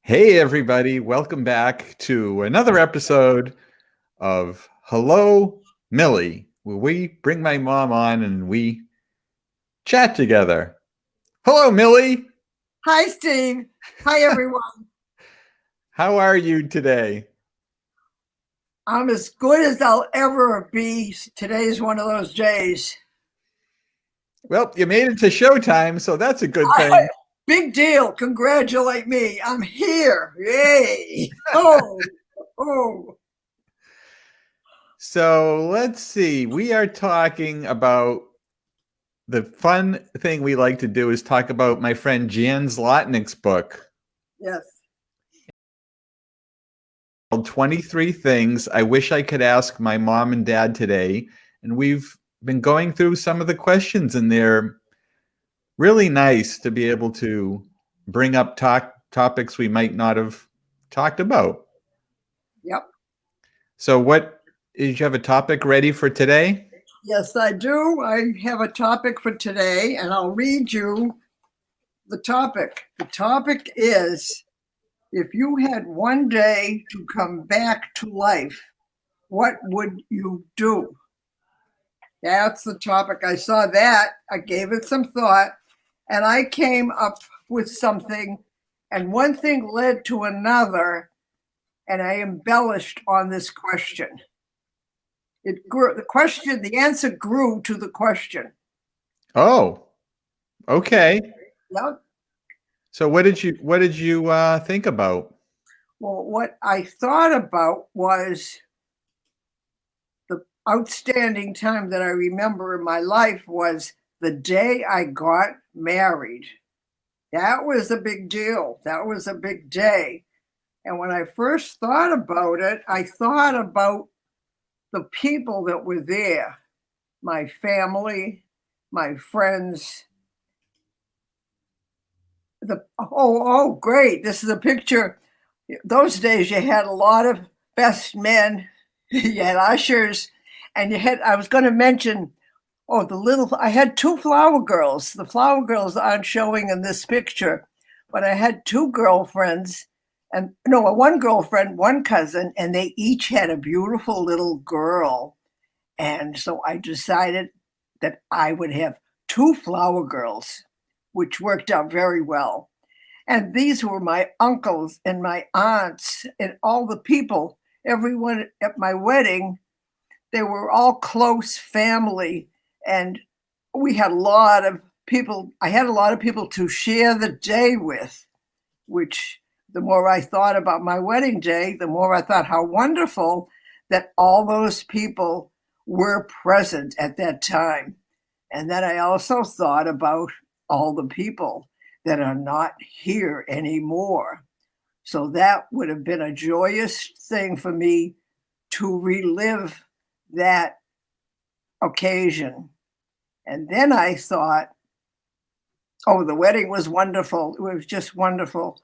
Hey, everybody. Welcome back to another episode of Hello, Millie, where we bring my mom on and we chat together. Hello, Millie. Hi, Steve. Hi, everyone. How are you today? I'm as good as I'll ever be. Today's one of those days. Well, you made it to showtime, so that's a good thing. Big deal. Congratulate me. I'm here. Yay. Oh. So let's see. We are talking about the fun thing we like to do is talk about my friend Jan Zlotnick's book. Yes. 23 Things I Wish I Could Ask My Mom and Dad Today. And we've been going through some of the questions, and they're really nice to be able to bring up topics we might not have talked about. Yep. So, did you have a topic ready for today? Yes, I do. I have a topic for today, and I'll read you the topic. The topic is, if you had one day to come back to life, what would you do? That's the topic. I saw that. I gave it some thought, and I came up with something, and one thing led to another, and I embellished on this question. It grew. The answer grew to the question. Oh, okay. Yep. So, what did you think about? Well, what I thought about was the outstanding time that I remember in my life was the day I got married. That was a big deal. That was a big day. And when I first thought about it, I thought about the people that were there, my family, my friends. Great. This is a picture. Those days you had a lot of best men, you had ushers, and I was going to mention, I had two flower girls. The flower girls aren't showing in this picture, but I had two girlfriends, one girlfriend, one cousin, and they each had a beautiful little girl. And so I decided that I would have two flower girls, which worked out very well. And these were my uncles and my aunts and all the people, everyone at my wedding. They were all close family. And we had a lot of people. I had a lot of people to share the day with, which the more I thought about my wedding day, the more I thought how wonderful that all those people were present at that time. And then I also thought about all the people that are not here anymore. So that would have been a joyous thing for me to relive that occasion. And then I thought, the wedding was wonderful. It was just wonderful.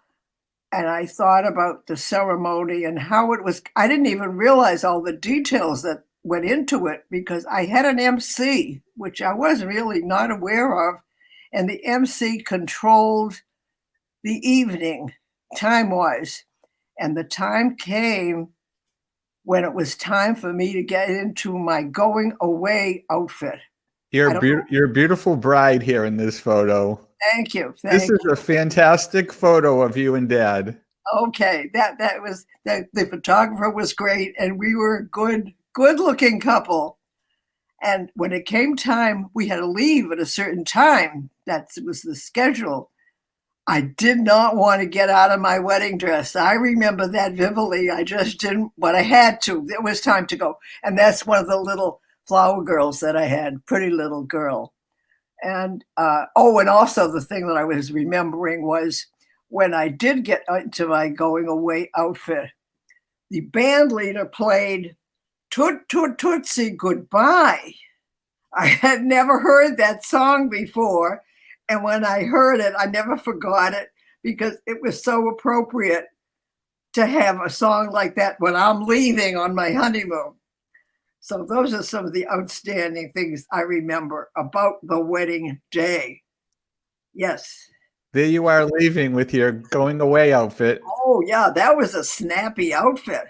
And I thought about the ceremony and how it was. I didn't even realize all the details that went into it because I had an MC, which I was really not aware of. And the MC controlled the evening time-wise. And the time came when it was time for me to get into my going away outfit. You're a beautiful bride here in this photo. Thank you. This is a fantastic photo of you and Dad. Okay, the photographer was great, and we were a good-looking couple. And when it came time, we had to leave at a certain time. That was the schedule. I did not want to get out of my wedding dress. I remember that vividly. I just didn't, but I had to. It was time to go. And that's one of the little flower girls that I had, pretty little girl. And and also the thing that I was remembering was when I did get into my going away outfit, the band leader played Toot Toot Tootsie Goodbye. I had never heard that song before. And when I heard it, I never forgot it because it was so appropriate to have a song like that when I'm leaving on my honeymoon. So those are some of the outstanding things I remember about the wedding day. Yes. There you are leaving with your going away outfit. Oh, yeah, that was a snappy outfit.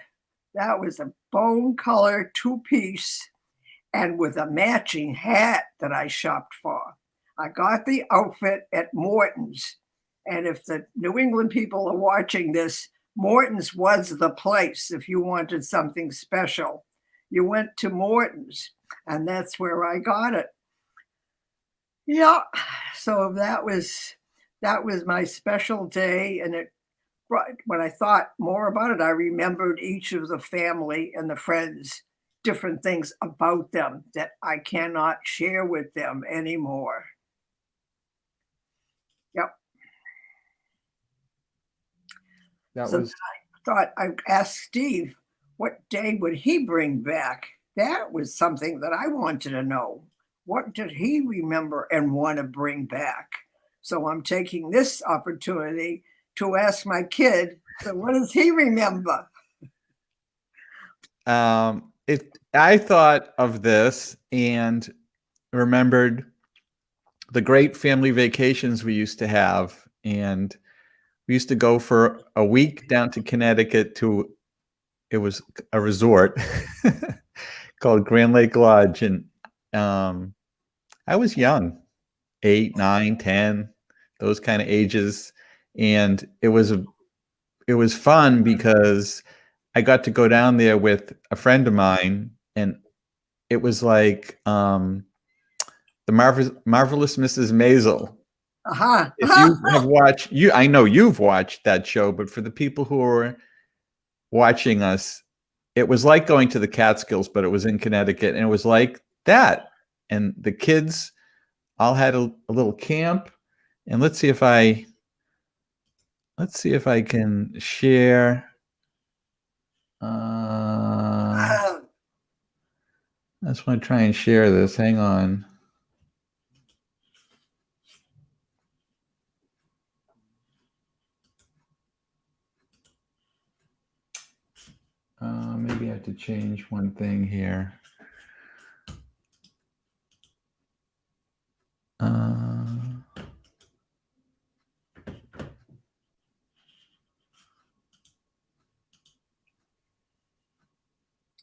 That was a bone color two-piece and with a matching hat that I shopped for. I got the outfit at Morton's. And if the New England people are watching this, Morton's was the place if you wanted something special. You went to Morton's, and that's where I got it. Yeah, so that was my special day, and it when I thought more about it, I remembered each of the family and the friends, different things about them that I cannot share with them anymore. Yep. That So was I thought I'd ask Steve what day would he bring back? That was something that I wanted to know. What did he remember and want to bring back? So I'm taking this opportunity to ask my kid, so what does he remember? I thought of this and remembered the great family vacations we used to have, and we used to go for a week down to Connecticut to it was a resort called Grand Lake Lodge, and I was young, 8, 9, 10, those kind of ages, and it was fun because I got to go down there with a friend of mine, and it was like the Marvelous Mrs. Maisel. Uh-huh. If you have watched, I know you've watched that show, but for the people who are watching us, it was like going to the Catskills, but it was in Connecticut, and it was like that. And the kids all had a little camp, and let's see if I can share. I just want to try and share this. Hang on. Maybe I have to change one thing here.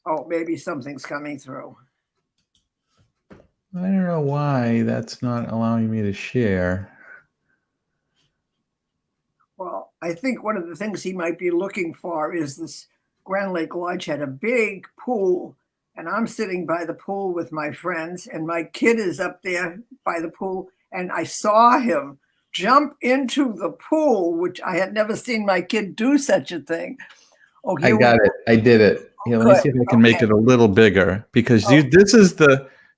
Oh, maybe something's coming through. I don't know why that's not allowing me to share. Well, I think one of the things he might be looking for is this Grand Lake Lodge had a big pool, and I'm sitting by the pool with my friends, and my kid is up there by the pool, and I saw him jump into the pool, which I had never seen my kid do such a thing. Oh, I here we got go. it. I did it. Here, let me Good. see if I can make Okay. it a little bigger because Oh.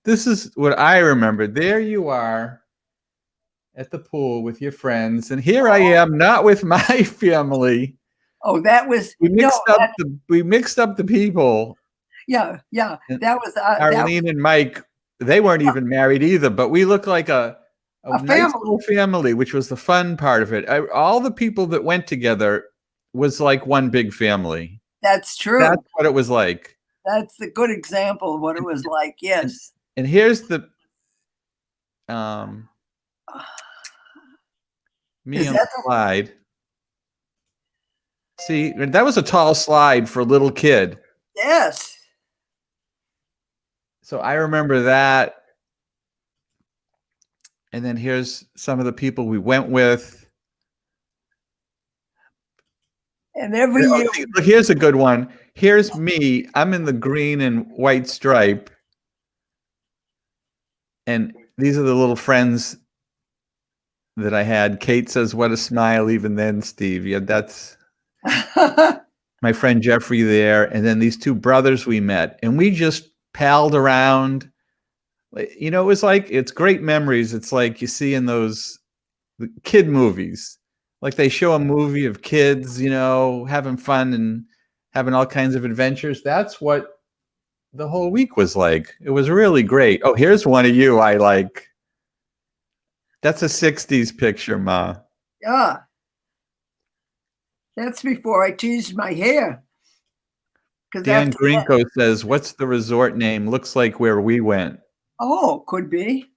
this is what I remember. There you are at the pool with your friends, and here I am, not with my family. Oh, that was We no. mixed up the people. Yeah, And that was Arlene and Mike, they weren't even married either, but we looked like a a nice family. little family, which was the fun part of it. All the people that went together was like one big family. That's true. That's what it was like. That's a good example of what it was like. Yes. And here's the me on the slide. See, that was a tall slide for a little kid. Yes. So I remember that. And then here's some of the people we went with. And every year. Look, here's a good one. Here's me. I'm in the green and white stripe. And these are the little friends that I had. Kate says, "What a smile!" Even then, Steve. Yeah, that's my friend Jeffrey there. And then these two brothers we met, and we just palled around. You know, it was like, it's great memories. It's like you see in those kid movies, like they show a movie of kids, you know, having fun and having all kinds of adventures. That's what the whole week was like. It was really great. Oh, here's one of you I like. That's a 60s picture, Ma. Yeah. That's before I teased my hair. Dan Grinko says, "What's the resort name? Looks like where we went." Oh, could be.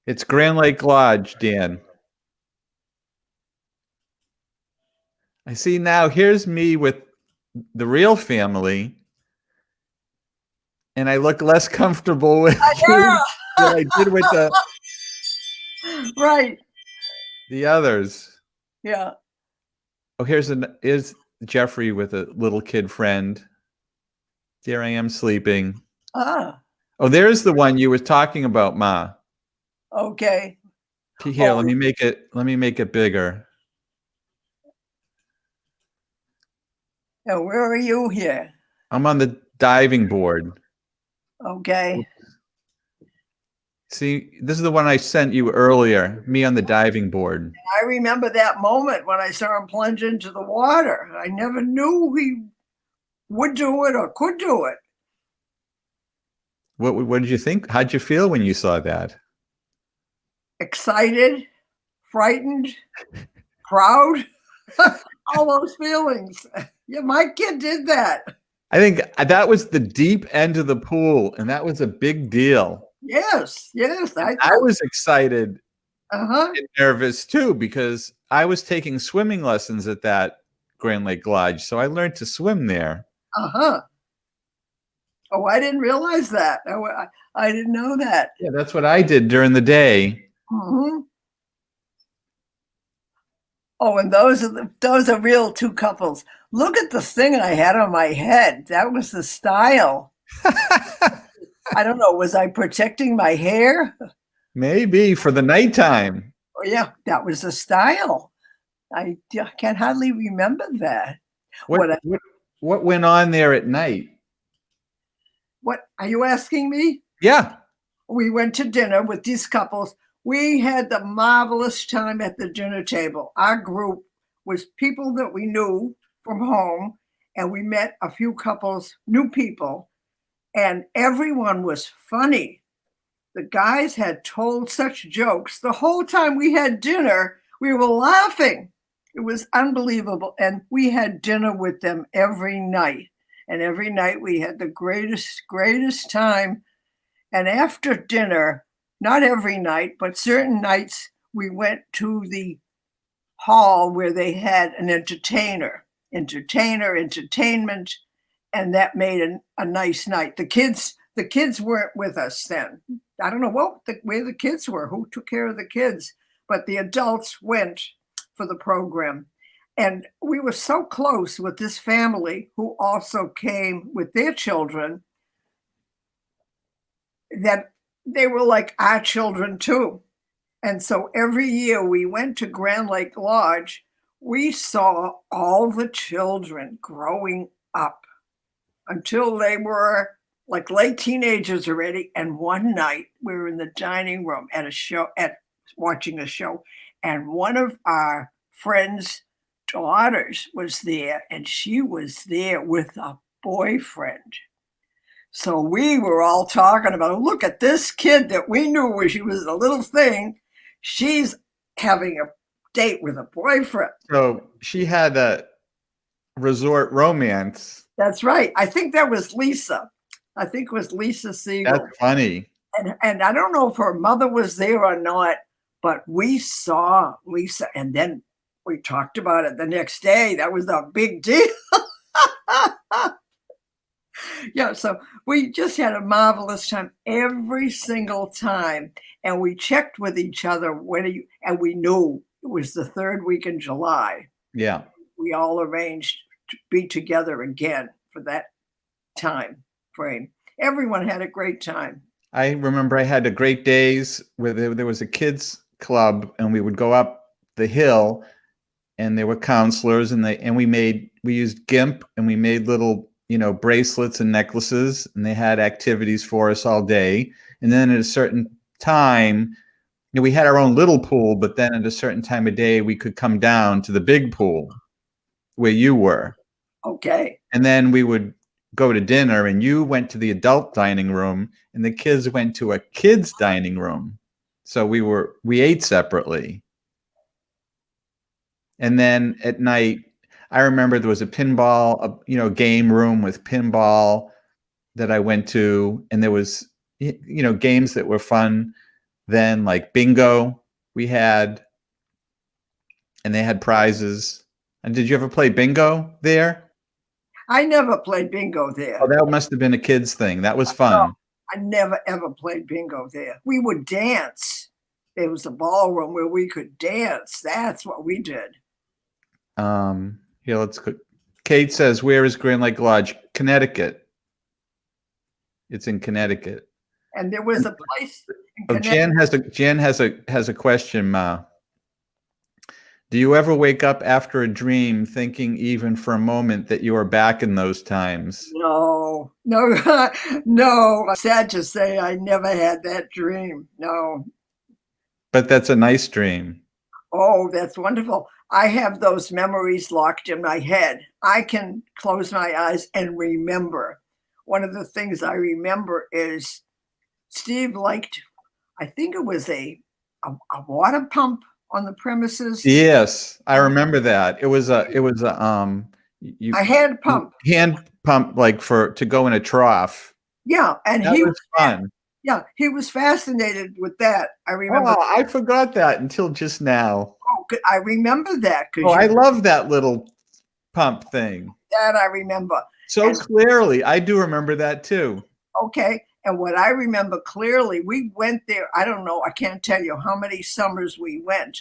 It's Grand Lake Lodge, Dan. I see now. Here's me with the real family, and I look less comfortable with you than I did with Right. the others. Yeah. Oh, is Jeffrey with a little kid friend. There I am sleeping. Ah, Oh, there's the one you were talking about, Ma. okay. Here, Oh, let me make it bigger. now where are you here? I'm on the diving board. Okay. See, this is the one I sent you earlier, me on the diving board. I remember that moment when I saw him plunge into the water. I never knew he would do it or could do it. What did you think? How'd you feel when you saw that? Excited, frightened, proud, all those feelings. Yeah, my kid did that. I think that was the deep end of the pool, and that was a big deal. Yes, yes. I was excited Uh-huh. and nervous too, because I was taking swimming lessons at that Grand Lake Lodge. So I learned to swim there. Uh-huh. Oh, I didn't realize that. I didn't know that. Yeah, that's what I did during the day. Mm-hmm. Oh, and those are real two couples. Look at the thing I had on my head. That was the style. I don't know. Was I protecting my hair? Maybe for the nighttime. Oh, yeah, that was the style. I can hardly remember that. What went on there at night? What are you asking me? Yeah. We went to dinner with these couples. We had the marvelous time at the dinner table. Our group was people that we knew from home, and we met a few couples, new people, and everyone was funny. The guys had told such jokes. The whole time we had dinner, we were laughing. It was unbelievable. And we had dinner with them every night. And every night we had the greatest time. And after dinner, not every night, but certain nights, we went to the hall where they had an entertainment, and that made a nice night. The kids weren't with us then. I don't know where the kids were, who took care of the kids, but the adults went for the program. And we were so close with this family who also came with their children that they were like our children too. And so every year we went to Grand Lake Lodge, we saw all the children growing up until they were like late teenagers already. And one night we were in the dining room watching a show, and one of our friends' daughters was there, and she was there with a boyfriend. So we were all talking about, look at this kid that we knew when she was a little thing. She's having a date with a boyfriend. So she had a resort romance. That's right. I think that was Lisa. I think it was Lisa Siegel. That's funny. And I don't know if her mother was there or not, but we saw Lisa, and then we talked about it the next day. That was a big deal. Yeah, so we just had a marvelous time every single time, and we checked with each other and we knew it was the third week in July. Yeah. We all arranged to be together again for that time frame. Everyone had a great time. I remember I had a great days where there was a kids club, and we would go up the hill, and there were counselors, and we used GIMP, and we made little, bracelets and necklaces, and they had activities for us all day. And then at a certain time, we had our own little pool, but then at a certain time of day, we could come down to the big pool where you were. Okay. And then we would go to dinner, and you went to the adult dining room, and the kids went to a kids dining room. So we ate separately. And then at night, I remember there was a pinball, game room with pinball that I went to, and there was, games that were fun then, like bingo we had, and they had prizes. And did you ever play bingo there? I never played bingo there. Oh, that must have been a kid's thing. That was No, fun. I never ever played bingo there. We would dance. There was a ballroom where we could dance. That's what we did. Here, let's go. Kate says, "Where is Grand Lake Lodge?" Connecticut. It's in Connecticut. And there was a place in Oh, Jan has a question, Ma. Do you ever wake up after a dream thinking even for a moment that you are back in those times? No, no, no. Sad to say, I never had that dream. No. But that's a nice dream. Oh, that's wonderful. I have those memories locked in my head. I can close my eyes and remember. One of the things I remember is Steve liked, I think it was a water pump on the premises. Yes, I remember that. It was a A hand pump. hand pump like to go in a trough. Yeah, and That was fun. Yeah, he was fascinated with that. I remember. Oh, I forgot that until just now. Oh, I remember that. Oh, I love that little pump thing. That I remember. So clearly. I do remember that too. Okay. And what I remember clearly, we went there. I don't know. I can't tell you how many summers we went,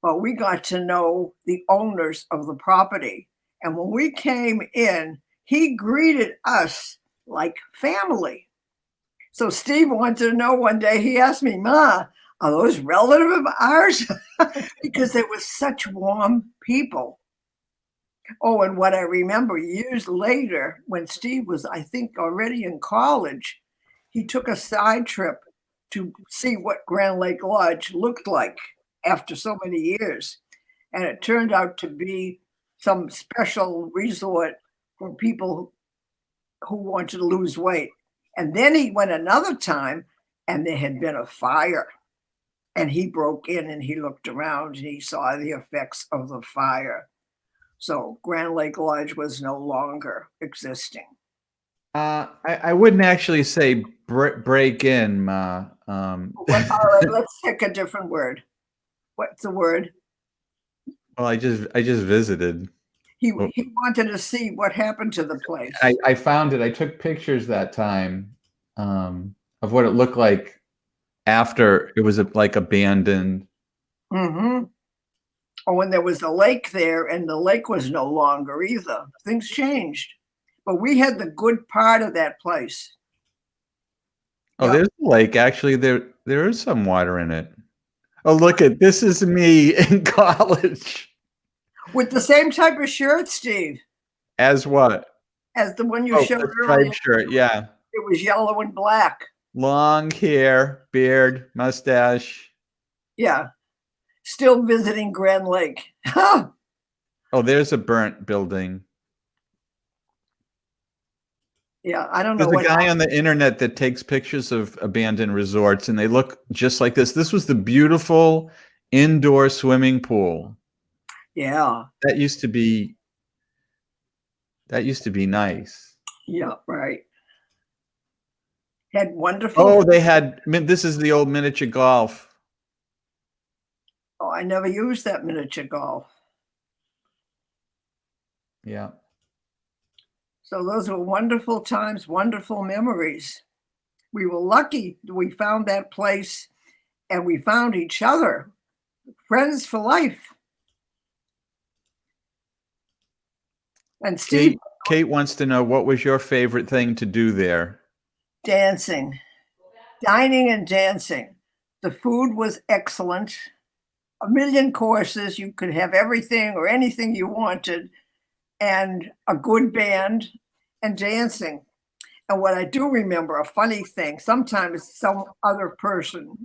but we got to know the owners of the property. And when we came in, he greeted us like family. So Steve wanted to know one day, he asked me, "Ma, are those relatives of ours?" Because they were such warm people. Oh, and what I remember years later, when Steve was, I think, already in college, he took a side trip to see what Grand Lake Lodge looked like after so many years. And it turned out to be some special resort for people who wanted to lose weight. And then he went another time and there had been a fire. And he broke in and he looked around and he saw the effects of the fire. So Grand Lake Lodge was no longer existing. I wouldn't actually say break in, Ma. All right, let's pick a different word. What's the word? Well, I just visited. He wanted to see what happened to the place. I found it. I took pictures that time of what it looked like after it was like abandoned. Mm-hmm. Oh, and there was a lake there, and the lake was no longer either. Things changed. But we had the good part of that place. Oh, there's a lake. Actually, there is some water in it. Oh, look at this is me in college. With the same type of shirt, Steve. As what? As the one you showed the earlier. striped shirt, yeah. It was yellow and black. Long hair, beard, mustache. Yeah. Still visiting Grand Lake. Oh, there's a burnt building. Yeah, I don't know. There's a guy on the internet that takes pictures of abandoned resorts, and they look just like this. This was the beautiful indoor swimming pool. Yeah. That used to be nice. Yeah, right. Had wonderful. Oh, they had. This is the old miniature golf. Oh, I never used that miniature golf. Yeah. So those were wonderful times, wonderful memories. We were lucky we found that place and we found each other. Friends for life. And Steve. Kate wants to know, what was your favorite thing to do there? Dancing. Dining and dancing. The food was excellent. A million courses. You could have everything or anything you wanted. And a good band and dancing. And what I do remember, a funny thing, sometimes some other person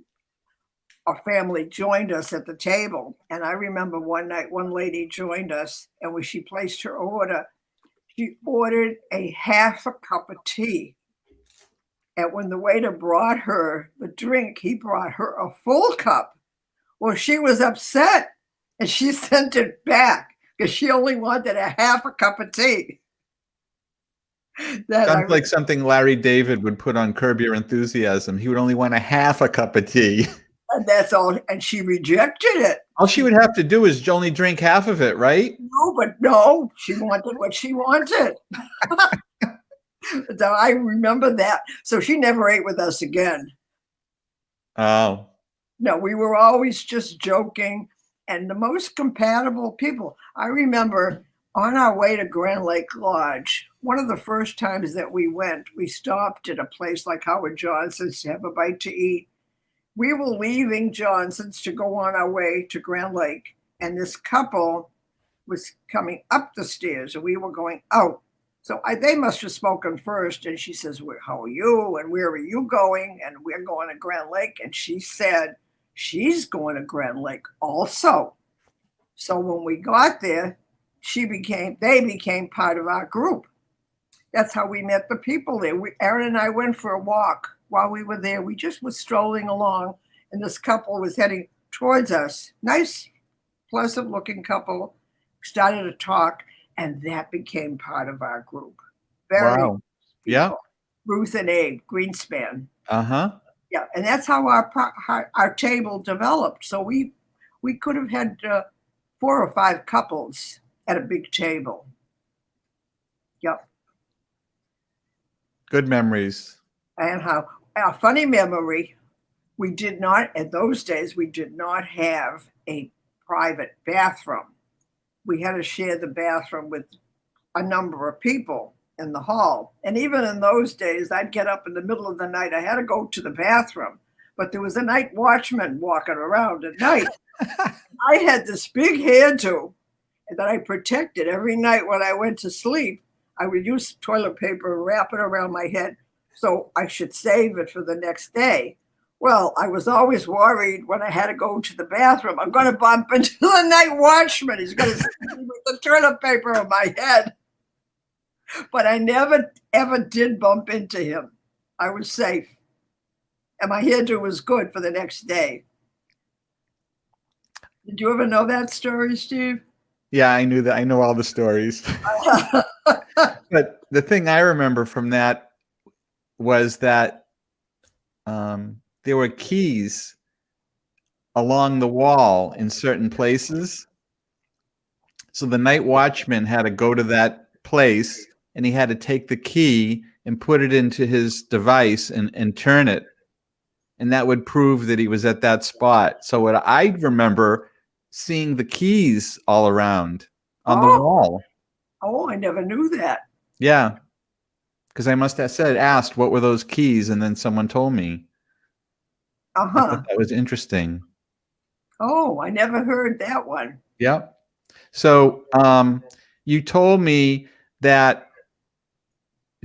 or family joined us at the table. And I remember one night, one lady joined us and when she placed her order, she ordered a half a cup of tea. And when the waiter brought her the drink, he brought her a full cup. Well, she was upset and she sent it back because she only wanted a half a cup of tea. Sounds like something Larry David would put on Curb Your Enthusiasm. He would only want a half a cup of tea. And that's all. And she rejected it. All she would have to do is only drink half of it, right? Oh, but no, she wanted what she wanted. So I remember that. So she never ate with us again. Oh, No, we were always just joking and the most compatible people. I remember on our way to Grand Lake Lodge, one of the first times that we went, we stopped at a place like Howard Johnson's to have a bite to eat. We were leaving Johnson's to go on our way to Grand Lake, and this couple was coming up the stairs and we were going out. So they must have spoken first. And she says, how are you? And where are you going? And we're going to Grand Lake. And she said, she's going to Grand Lake also. So when we got there, they became part of our group. That's how we met the people there. Aaron and I went for a walk while we were there. We just were strolling along, and this couple was heading towards us. Nice, pleasant looking couple. Started to talk, and that became part of our group. Very wow. Yeah. Ruth and Abe Greenspan. Uh-huh. Yeah, and that's how our table developed. So we could have had 4 or 5 couples at a big table. Yep. Good memories. And a funny memory, we did not, in those days, we did not have a private bathroom. We had to share the bathroom with a number of people in the hall. And even in those days, I'd get up in the middle of the night. I had to go to the bathroom, but there was a night watchman walking around at night. I had this big hairdo that I protected every night when I went to sleep. I would use toilet paper and wrap it around my head so I should save it for the next day. Well, I was always worried when I had to go to the bathroom, I'm going to bump into the night watchman. He's going to see me with the toilet paper on my head. But I never, ever did bump into him. I was safe. And my hairdo was good for the next day. Did you ever know that story, Steve? Yeah, I knew that. I know all the stories. But the thing I remember from that was that there were keys along the wall in certain places. So the night watchman had to go to that place, and he had to take the key and put it into his device and turn it. And that would prove that he was at that spot. So what I remember seeing the keys all around on the wall. Oh, I never knew that. Yeah. Because I must have asked, what were those keys? And then someone told me. I thought that was interesting. Oh, I never heard that one. Yep. So you told me that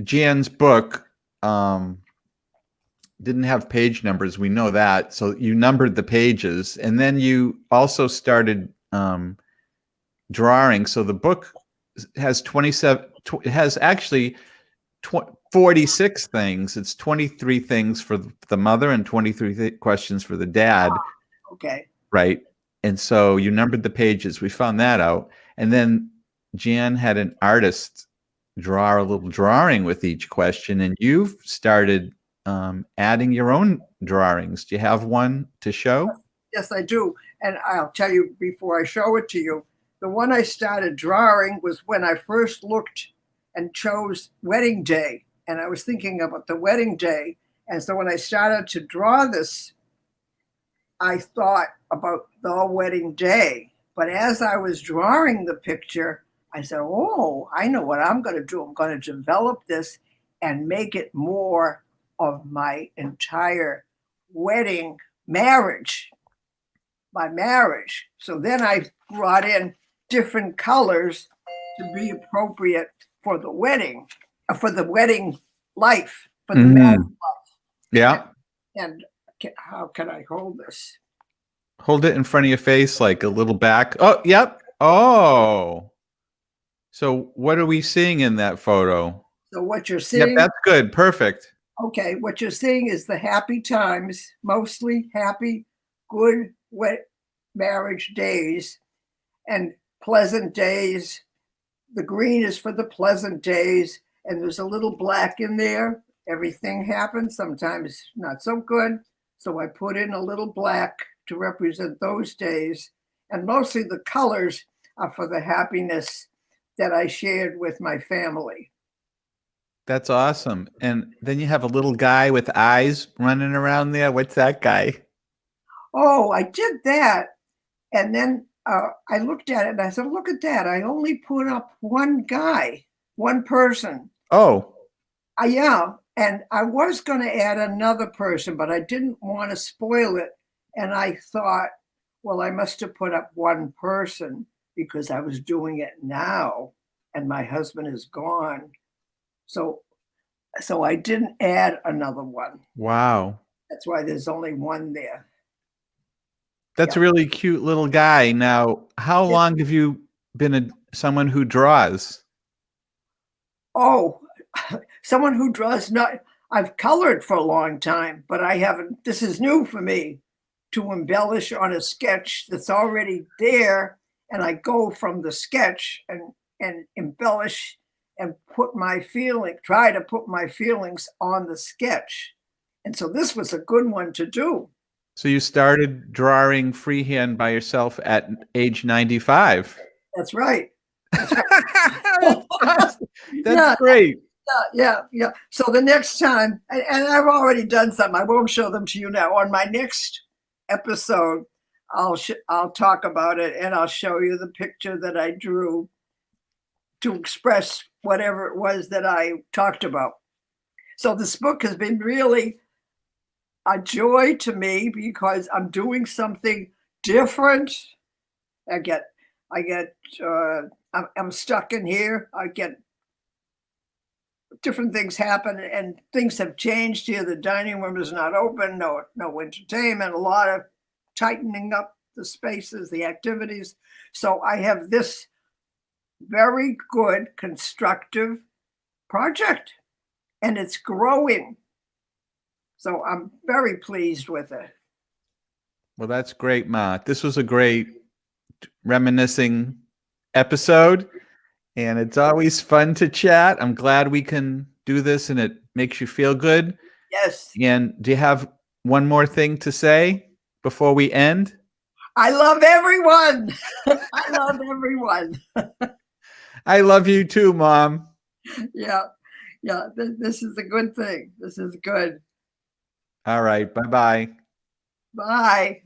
Jan's book didn't have page numbers. We know that. So you numbered the pages. And then you also started drawing. So the book has 27, it has actually 46 things. It's 23 things for the mother and 23 questions for the dad. Okay. Right. And so you numbered the pages. We found that out. And then Jan had an artist draw a little drawing with each question. And you've started adding your own drawings. Do you have one to show? Yes, I do. And I'll tell you before I show it to you, the one I started drawing was when I first looked and chose wedding day. And I was thinking about the wedding day. And so when I started to draw this, I thought about the wedding day. But as I was drawing the picture, I said, oh, I know what I'm going to do. I'm going to develop this and make it more of my entire wedding marriage, my marriage. So then I brought in different colors to be appropriate for the wedding life, for the marriage life. Yeah. And how can I hold this? Hold it in front of your face, like a little back. Oh, yep. Oh. So what are we seeing in that photo? So what you're seeing. Yep, that's good. Perfect. Okay, what you're seeing is the happy times, mostly happy, good, wet marriage days and pleasant days. The green is for the pleasant days, and there's a little black in there. Everything happens, sometimes not so good. So I put in a little black to represent those days. And mostly the colors for the happiness that I shared with my family. That's awesome. And then you have a little guy with eyes running around there. What's that guy? Oh, I did that. And then I looked at it and I said, look at that. I only put up one guy, one person. Oh, Yeah. And I was going to add another person, but I didn't want to spoil it. And I thought, well, I must have put up one person because I was doing it now and my husband is gone. So I didn't add another one. wow. That's why there's only one there. That's Yeah. a really cute little guy. Now, how long have you been someone who draws? Oh, someone who draws not, I've colored for a long time, but I haven't, this is new for me to embellish on a sketch that's already there. And I go from the sketch and embellish and try to put my feelings on the sketch. And so this was a good one to do. So you started drawing freehand by yourself at age 95. That's right. That's yeah, great. Yeah. So the next time, and I've already done some, I won't show them to you now. On my next episode, I'll talk about it and I'll show you the picture that I drew to express whatever it was that I talked about. So this book has been really a joy to me because I'm doing something different. I'm stuck in here. I get different things happen and things have changed here. The dining room is not open, no entertainment, a lot of tightening up the spaces, the activities. So I have this very good constructive project and it's growing. So I'm very pleased with it. Well, that's great, Ma. This was a great reminiscing episode, and it's always fun to chat. I'm glad we can do this, and it makes you feel good. Yes. And do you have one more thing to say before we end? I love everyone. I love everyone. I love you too, Mom. Yeah. This is a good thing. This is good. All right. Bye-bye. Bye.